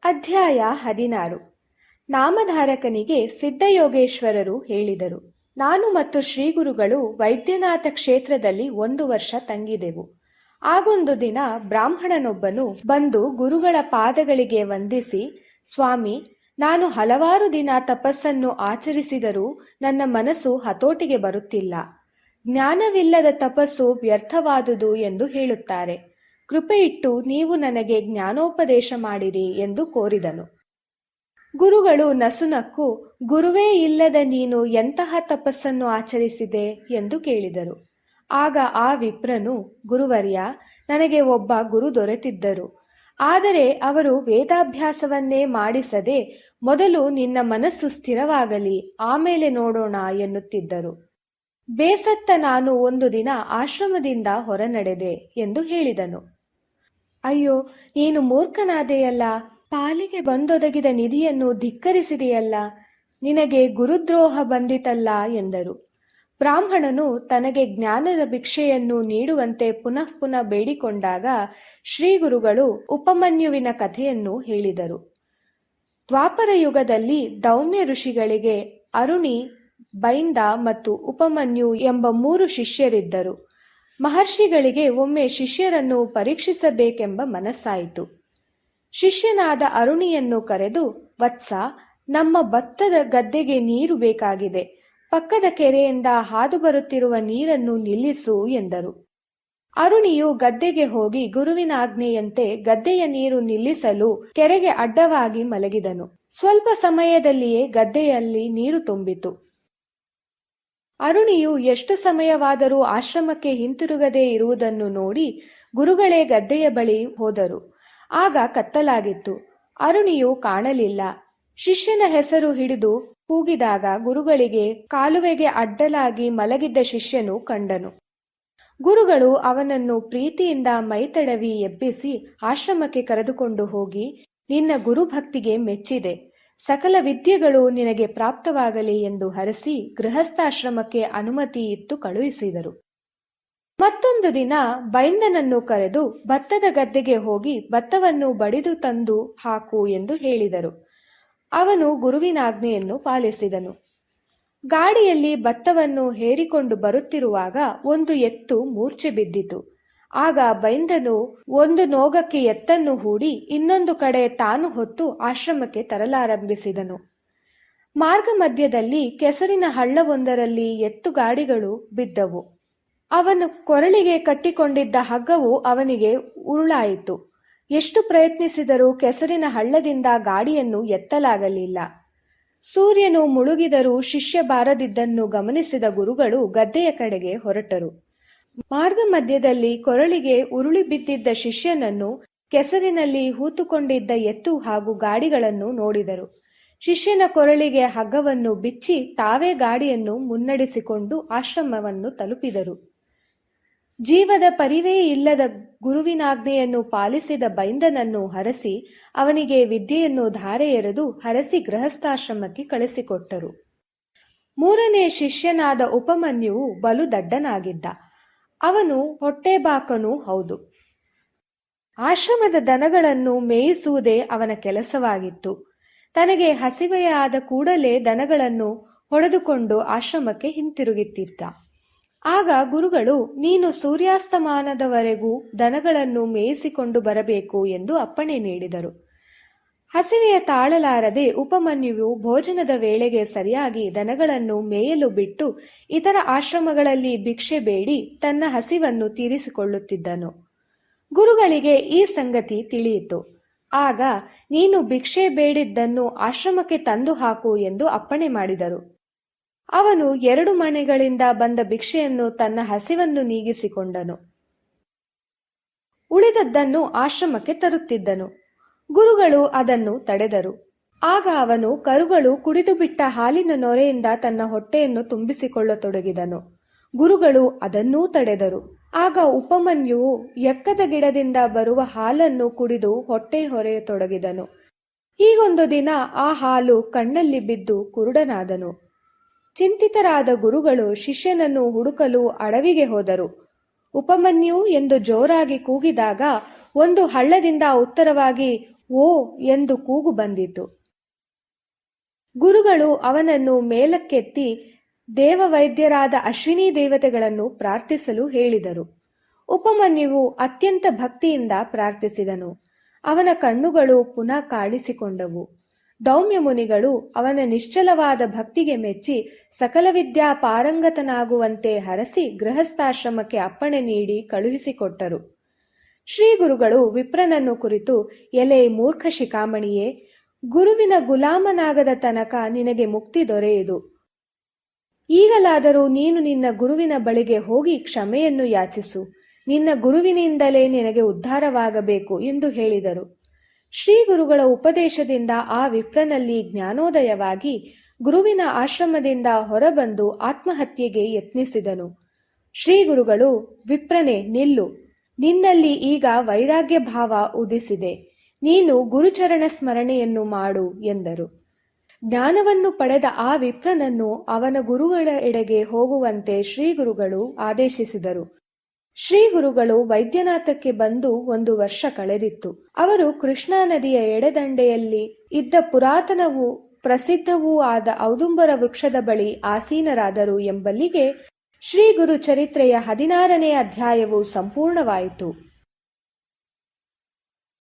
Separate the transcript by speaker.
Speaker 1: ಅಧ್ಯಾಯ 16. ನಾಮಧಾರಕನಿಗೆ ಸಿದ್ಧಯೋಗೇಶ್ವರರು ಹೇಳಿದರು, ನಾನು ಮತ್ತು ಶ್ರೀಗುರುಗಳು ವೈದ್ಯನಾಥ ಕ್ಷೇತ್ರದಲ್ಲಿ 1 ವರ್ಷ ತಂಗಿದೆವು. ಆಗೊಂದು ದಿನ ಬ್ರಾಹ್ಮಣನೊಬ್ಬನು ಬಂದು ಗುರುಗಳ ಪಾದಗಳಿಗೆ ವಂದಿಸಿ, ಸ್ವಾಮಿ, ನಾನು ಹಲವಾರು ದಿನ ತಪಸ್ಸನ್ನು ಆಚರಿಸಿದರೂ ನನ್ನ ಮನಸ್ಸು ಹತೋಟಿಗೆ ಬರುತ್ತಿಲ್ಲ. ಜ್ಞಾನವಿಲ್ಲದ ತಪಸ್ಸು ವ್ಯರ್ಥವಾದುದು ಎಂದು ಹೇಳುತ್ತಾರೆ. ಕೃಪೆಯಿಟ್ಟು ನೀವು ನನಗೆ ಜ್ಞಾನೋಪದೇಶ ಮಾಡಿರಿ ಎಂದು ಕೋರಿದನು. ಗುರುಗಳು ನಸುನಕ್ಕು, ಗುರುವೇ ಇಲ್ಲದ ನೀನು ಎಂತಹ ತಪಸ್ಸನ್ನು ಆಚರಿಸಿದೆ ಎಂದು ಕೇಳಿದರು. ಆಗ ಆ ವಿಪ್ರನು, ಗುರುವರ್ಯ, ನನಗೆ ಒಬ್ಬ ಗುರು ದೊರೆತಿದ್ದರು. ಆದರೆ ಅವರು ವೇದಾಭ್ಯಾಸವನ್ನೇ ಮಾಡಿಸದೆ ಮೊದಲು ನಿನ್ನ ಮನಸ್ಸು ಸ್ಥಿರವಾಗಲಿ, ಆಮೇಲೆ ನೋಡೋಣ ಎನ್ನುತ್ತಿದ್ದರು. ಬೇಸತ್ತ ನಾನು ಒಂದು ದಿನ ಆಶ್ರಮದಿಂದ ಹೊರನಡೆದೆ ಎಂದು ಹೇಳಿದನು. ಅಯ್ಯೋ, ನೀನು ಮೂರ್ಖನಾದೆಯಲ್ಲ, ಪಾಲಿಗೆ ಬಂದೊದಗಿದ ನಿಧಿಯನ್ನು ಧಿಕ್ಕರಿಸಿದೆಯಲ್ಲ, ನಿನಗೆ ಗುರುದ್ರೋಹ ಬಂದಿತಲ್ಲ ಎಂದರು. ಬ್ರಾಹ್ಮಣನು ತನಗೆ ಜ್ಞಾನದ ಭಿಕ್ಷೆಯನ್ನು ನೀಡುವಂತೆ ಪುನಃ ಪುನಃ ಬೇಡಿಕೊಂಡಾಗ ಶ್ರೀಗುರುಗಳು ಉಪಮನ್ಯುವಿನ ಕಥೆಯನ್ನು ಹೇಳಿದರು. ದ್ವಾಪರ ಯುಗದಲ್ಲಿ ದೌಮ್ಯ ಋಷಿಗಳಿಗೆ ಅರುಣಿ, ಬೈಂದ ಮತ್ತು ಉಪಮನ್ಯು ಎಂಬ 3 ಶಿಷ್ಯರಿದ್ದರು. ಮಹರ್ಷಿಗಳಿಗೆ ಒಮ್ಮೆ ಶಿಷ್ಯರನ್ನು ಪರೀಕ್ಷಿಸಬೇಕೆಂಬ ಮನಸ್ಸಾಯಿತು. ಶಿಷ್ಯನಾದ ಅರುಣಿಯನ್ನು ಕರೆದು, ವತ್ಸ, ನಮ್ಮ ಭತ್ತದ ಗದ್ದೆಗೆ ನೀರು ಬೇಕಾಗಿದೆ. ಪಕ್ಕದ ಕೆರೆಯಿಂದ ಹಾದು ಬರುತ್ತಿರುವ ನೀರನ್ನು ನಿಲ್ಲಿಸು ಎಂದರು. ಅರುಣಿಯು ಗದ್ದೆಗೆ ಹೋಗಿ ಗುರುವಿನ ಆಜ್ಞೆಯಂತೆ ಗದ್ದೆಯ ನೀರು ನಿಲ್ಲಿಸಲು ಕೆರೆಗೆ ಅಡ್ಡವಾಗಿ ಮಲಗಿದನು. ಸ್ವಲ್ಪ ಸಮಯದಲ್ಲಿಯೇ ಗದ್ದೆಯಲ್ಲಿ ನೀರು ತುಂಬಿತು. ಅರುಣಿಯು ಎಷ್ಟು ಸಮಯವಾದರೂ ಆಶ್ರಮಕ್ಕೆ ಹಿಂತಿರುಗದೇ ಇರುವುದನ್ನು ನೋಡಿ ಗುರುಗಳೇ ಗದ್ದೆಯ ಬಳಿ ಹೋದರು. ಆಗ ಕತ್ತಲಾಗಿತ್ತು. ಅರುಣಿಯು ಕಾಣಲಿಲ್ಲ. ಶಿಷ್ಯನ ಹೆಸರು ಹಿಡಿದು ಕೂಗಿದಾಗ ಗುರುಗಳಿಗೆ ಕಾಲುವೆಗೆ ಅಡ್ಡಲಾಗಿ ಮಲಗಿದ್ದ ಶಿಷ್ಯನು ಕಂಡನು. ಗುರುಗಳು ಅವನನ್ನು ಪ್ರೀತಿಯಿಂದ ಮೈತಡವಿ ಎಬ್ಬಿಸಿ ಆಶ್ರಮಕ್ಕೆ ಕರೆದುಕೊಂಡು ಹೋಗಿ, ನಿನ್ನ ಗುರುಭಕ್ತಿಗೆ ಮೆಚ್ಚಿದೆ, ಸಕಲ ವಿದ್ಯೆಗಳು ನಿನಗೆ ಪ್ರಾಪ್ತವಾಗಲಿ ಎಂದು ಹರಸಿ ಗೃಹಸ್ಥಾಶ್ರಮಕ್ಕೆ ಅನುಮತಿ ಇತ್ತು ಕಳುಹಿಸಿದರು. ಮತ್ತೊಂದು ದಿನ ಬೈಂದನನ್ನು ಕರೆದು ಭತ್ತದ ಗದ್ದೆಗೆ ಹೋಗಿ ಭತ್ತವನ್ನು ಬಡಿದು ತಂದು ಹಾಕು ಎಂದು ಹೇಳಿದರು. ಅವನು ಗುರುವಿನಾಜ್ಞೆಯನ್ನು ಪಾಲಿಸಿದನು. ಗಾಡಿಯಲ್ಲಿ ಭತ್ತವನ್ನು ಹೇರಿಕೊಂಡು ಬರುತ್ತಿರುವಾಗ ಒಂದು ಎತ್ತು ಮೂರ್ಛೆ ಬಿದ್ದಿತು. ಆಗ ಬೈಂದನು ಒಂದು ನೋಗಕ್ಕೆ ಎತ್ತನ್ನು ಹೂಡಿ ಇನ್ನೊಂದು ಕಡೆ ತಾನು ಹೊತ್ತು ಆಶ್ರಮಕ್ಕೆ ತರಲಾರಂಭಿಸಿದನು. ಮಾರ್ಗ ಮಧ್ಯದಲ್ಲಿ ಕೆಸರಿನ ಹಳ್ಳವೊಂದರಲ್ಲಿ ಎತ್ತು ಗಾಡಿಗಳು ಬಿದ್ದವು. ಅವನು ಕೊರಳಿಗೆ ಕಟ್ಟಿಕೊಂಡಿದ್ದ ಹಗ್ಗವು ಅವನಿಗೆ ಉರುಳಾಯಿತು. ಎಷ್ಟು ಪ್ರಯತ್ನಿಸಿದರೂ ಕೆಸರಿನ ಹಳ್ಳದಿಂದ ಗಾಡಿಯನ್ನು ಎತ್ತಲಾಗಲಿಲ್ಲ. ಸೂರ್ಯನು ಮುಳುಗಿದರೂ ಶಿಷ್ಯ ಬಾರದಿದ್ದನ್ನು ಗಮನಿಸಿದ ಗುರುಗಳು ಗದ್ದೆಯ ಕಡೆಗೆ ಹೊರಟರು. ಮಾರ್ಗ ಮಧ್ಯದಲ್ಲಿ ಕೊರಳಿಗೆ ಉರುಳಿ ಬಿದ್ದಿದ್ದ ಶಿಷ್ಯನನ್ನು, ಕೆಸರಿನಲ್ಲಿ ಹೂತುಕೊಂಡಿದ್ದ ಎತ್ತು ಹಾಗೂ ಗಾಡಿಗಳನ್ನು ನೋಡಿದರು. ಶಿಷ್ಯನ ಕೊರಳಿಗೆ ಹಗ್ಗವನ್ನು ಬಿಚ್ಚಿ ತಾವೇ ಗಾಡಿಯನ್ನು ಮುನ್ನಡೆಸಿಕೊಂಡು ಆಶ್ರಮವನ್ನು ತಲುಪಿದರು. ಜೀವದ ಪರಿವೇ ಇಲ್ಲದ ಗುರುವಿನಾಜ್ಞೆಯನ್ನು ಪಾಲಿಸಿದ ಬೈಂದನನ್ನು ಹರಸಿ ಅವನಿಗೆ ವಿದ್ಯೆಯನ್ನು ಧಾರೆ ಎರೆದು ಹರಸಿ ಗೃಹಸ್ಥಾಶ್ರಮಕ್ಕೆ ಕಳಿಸಿಕೊಟ್ಟರು. 3ನೇ ಶಿಷ್ಯನಾದ ಉಪಮನ್ಯುವು ಬಲು ದಡ್ಡನಾಗಿದ್ದ. ಅವನು ಹೊಟ್ಟೆಬಾಕನೂ ಹೌದು. ಆಶ್ರಮದ ದನಗಳನ್ನು ಮೇಯಿಸುವುದೇ ಅವನ ಕೆಲಸವಾಗಿತ್ತು. ತನಗೆ ಹಸಿವೆಯಾದ ಕೂಡಲೇ ದನಗಳನ್ನು ಹೊಡೆದುಕೊಂಡು ಆಶ್ರಮಕ್ಕೆ ಹಿಂತಿರುಗುತ್ತಿದ್ದ. ಆಗ ಗುರುಗಳು, ನೀನು ಸೂರ್ಯಾಸ್ತಮಾನದವರೆಗೂ ದನಗಳನ್ನು ಮೇಯಿಸಿಕೊಂಡು ಬರಬೇಕು ಎಂದು ಅಪ್ಪಣೆ ನೀಡಿದರು. ಹಸಿವೆಯ ತಾಳಲಾರದೆ ಉಪಮನ್ಯುವು ಭೋಜನದ ವೇಳೆಗೆ ಸರಿಯಾಗಿ ದನಗಳನ್ನು ಮೇಯಲು ಬಿಟ್ಟು ಇತರ ಆಶ್ರಮಗಳಲ್ಲಿ ಭಿಕ್ಷೆ ಬೇಡಿ ತನ್ನ ಹಸಿವನ್ನು ತೀರಿಸಿಕೊಳ್ಳುತ್ತಿದ್ದನು. ಗುರುಗಳಿಗೆ ಈ ಸಂಗತಿ ತಿಳಿಯಿತು. ಆಗ, ನೀನು ಭಿಕ್ಷೆ ಬೇಡಿದ್ದನ್ನು ಆಶ್ರಮಕ್ಕೆ ತಂದು ಹಾಕು ಎಂದು ಅಪ್ಪಣೆ ಮಾಡಿದರು. ಅವನು 2 ಮನೆಗಳಿಂದ ಬಂದ ಭಿಕ್ಷೆಯನ್ನು ತನ್ನ ಹಸಿವನ್ನು ನೀಗಿಸಿಕೊಂಡನು. ಉಳಿದದ್ದನ್ನು ಆಶ್ರಮಕ್ಕೆ ತರುತ್ತಿದ್ದನು. ಗುರುಗಳು ಅದನ್ನು ತಡೆದರು. ಆಗ ಅವನು ಕರುಗಳು ಕುಡಿದು ಬಿಟ್ಟ ಹಾಲಿನ ನೊರೆಯಿಂದ ತನ್ನ ಹೊಟ್ಟೆಯನ್ನು ತುಂಬಿಸಿಕೊಳ್ಳತೊಡಗಿದನು. ಗುರುಗಳು ಅದನ್ನೂ ತಡೆದರು. ಆಗ ಉಪಮನ್ಯುವು ಎಕ್ಕದ ಗಿಡದಿಂದ ಬರುವ ಹಾಲನ್ನು ಕುಡಿದು ಹೊಟ್ಟೆ ಹೊರೆಯತೊಡಗಿದನು. ಹೀಗೊಂದು ದಿನ ಆ ಹಾಲು ಕಣ್ಣಲ್ಲಿ ಬಿದ್ದು ಕುರುಡನಾದನು. ಚಿಂತಿತರಾದ ಗುರುಗಳು ಶಿಷ್ಯನನ್ನು ಹುಡುಕಲು ಅಡವಿಗೆ ಹೋದರು. ಉಪಮನ್ಯು ಎಂದು ಜೋರಾಗಿ ಕೂಗಿದಾಗ ಒಂದು ಹಳ್ಳದಿಂದ ಉತ್ತರವಾಗಿ ಓ ಎಂದು ಕೂಗು ಬಂದಿತು. ಗುರುಗಳು ಅವನನ್ನು ಮೇಲಕ್ಕೆತ್ತಿ ದೇವವೈದ್ಯರಾದ ಅಶ್ವಿನಿ ದೇವತೆಗಳನ್ನು ಪ್ರಾರ್ಥಿಸಲು ಹೇಳಿದರು. ಉಪಮನ್ಯುವು ಅತ್ಯಂತ ಭಕ್ತಿಯಿಂದ ಪ್ರಾರ್ಥಿಸಿದನು. ಅವನ ಕಣ್ಣುಗಳು ಪುನಃ ಕಾಣಿಸಿಕೊಂಡವು. ದೌಮ್ಯ ಮುನಿಗಳು ಅವನ ನಿಶ್ಚಲವಾದ ಭಕ್ತಿಗೆ ಮೆಚ್ಚಿ ಸಕಲ ವಿದ್ಯಾ ಪಾರಂಗತನಾಗುವಂತೆ ಹರಸಿ ಗೃಹಸ್ಥಾಶ್ರಮಕ್ಕೆ ಅಪ್ಪಣೆ ನೀಡಿ ಕಳುಹಿಸಿಕೊಟ್ಟರು. ಶ್ರೀ ಗುರುಗಳು ವಿಪ್ರನನ್ನು ಕುರಿತು, ಎಲೆ ಮೂರ್ಖ ಶಿಖಾಮಣಿಯೇ, ಗುರುವಿನ ಗುಲಾಮನಾಗದ ತನಕ ನಿನಗೆ ಮುಕ್ತಿ ದೊರೆಯುವುದು. ಈಗಲಾದರೂ ನೀನು ನಿನ್ನ ಗುರುವಿನ ಬಳಿಗೆ ಹೋಗಿ ಕ್ಷಮೆಯನ್ನು ಯಾಚಿಸು. ನಿನ್ನ ಗುರುವಿನಿಂದಲೇ ನಿನಗೆ ಉದ್ಧಾರವಾಗಬೇಕು ಎಂದು ಹೇಳಿದರು. ಶ್ರೀ ಗುರುಗಳ ಉಪದೇಶದಿಂದ ಆ ವಿಪ್ರನಲ್ಲಿ ಜ್ಞಾನೋದಯವಾಗಿ ಗುರುವಿನ ಆಶ್ರಮದಿಂದ ಹೊರಬಂದು ಆತ್ಮಹತ್ಯೆಗೆ ಯತ್ನಿಸಿದನು. ಶ್ರೀ ಗುರುಗಳು, ವಿಪ್ರನೇ ನಿಲ್ಲು, ನಿನ್ನಲ್ಲಿ ಈಗ ವೈರಾಗ್ಯ ಭಾವ ಉದಿಸಿದೆ, ನೀನು ಗುರುಚರಣ ಸ್ಮರಣೆಯನ್ನು ಮಾಡು ಎಂದರು. ಜ್ಞಾನವನ್ನು ಪಡೆದ ಆ ವಿಪ್ರನನ್ನು ಅವನ ಗುರುಗಳ ಎಡೆಗೆ ಹೋಗುವಂತೆ ಶ್ರೀ ಗುರುಗಳು ಆದೇಶಿಸಿದರು. ಶ್ರೀ ಗುರುಗಳು ವೈದ್ಯನಾಥಕ್ಕೆ ಬಂದು 1 ವರ್ಷ ಕಳೆದಿತ್ತು. ಅವರು ಕೃಷ್ಣಾ ನದಿಯ ಎಡೆದಂಡೆಯಲ್ಲಿ ಇದ್ದ ಪುರಾತನವೂ ಪ್ರಸಿದ್ಧವೂ ಆದ ಔದುಂಬರ ವೃಕ್ಷದ ಬಳಿ ಆಸೀನರಾದರು ಎಂಬಲ್ಲಿಗೆ ಶ್ರೀ ಗುರು ಚರಿತ್ರೆಯ 16ನೇ ಅಧ್ಯಾಯವು ಸಂಪೂರ್ಣವಾಯಿತು.